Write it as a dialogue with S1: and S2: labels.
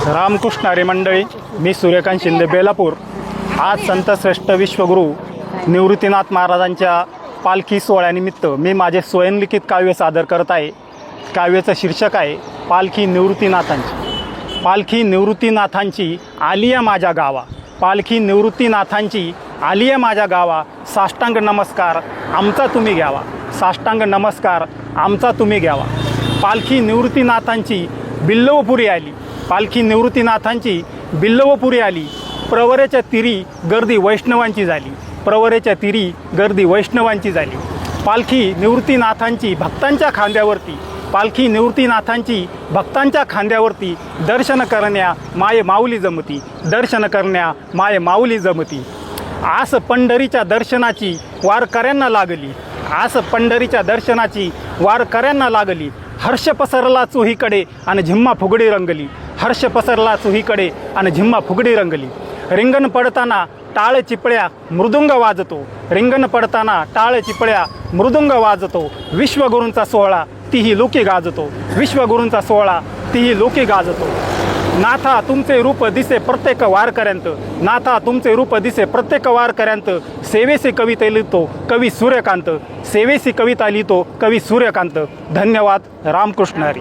S1: रामकृष्ण हरी मंडळी, मी सूर्यकांत शिंदे बेलापूर। आज संतश्रेष्ठ विश्वगुरू निवृत्तीनाथ महाराजांच्या पालखी सोहळ्यानिमित्त मी माझे स्वयंलिखित काव्य सादर करत आहे। काव्याचं शीर्षक आहे पालखी निवृत्तीनाथांची। पालखी निवृत्तीनाथांची आलिया माझ्या गावा, पालखी निवृत्तीनाथांची आलिया माझ्या गावा। साष्टांग नमस्कार आमचा तुम्ही घ्यावा, साष्टांग नमस्कार आमचा तुम्ही घ्यावा। पालखी निवृत्तीनाथांची बिल्लवपुरी आली, पालखी निवृत्तीनाथांची बिल्लवपुरी आली। प्रवरेच्या तिरी गर्दी वैष्णवांची झाली, प्रवरेच्या तिरी गर्दी वैष्णवांची झाली। पालखी निवृत्तीनाथांची भक्तांच्या खांद्यावरती, पालखी निवृत्तीनाथांची भक्तांच्या खांद्यावरती। दर्शन करण्या माये माऊली जमती, दर्शन करण्या माये माऊली जमती। आस पंढरीच्या दर्शनाची वारकऱ्यांना लागली, आस पंढरीच्या दर्शनाची वारकऱ्यांना लागली। हर्ष पसरला चोहीकडे आणि झिम्मा फुगडी रंगली, हर्ष पसरला चोहीकडे आणि झिम्मा फुगडी रंगली। रिंगण पडताना टाळ चिपळ्या मृदुंग वाजतो, रिंगण पडताना टाळ चिपळ्या मृदुंग वाजतो। विश्वगुरूंचा सोहळा तीही लोके गाजतो, विश्वगुरूंचा सोहळा तीही लोके गाजतो। नाथा तुमचे रूप दिसे प्रत्येक वारकऱ्यांत, नाथा तुमचे रूप दिसे प्रत्येक वारकऱ्यांत। सेवेसी कविता लिहितो कवी सूर्यकांत, सेवेसी कविता लिहितो कवी सूर्यकांत। धन्यवाद। रामकृष्ण हरी।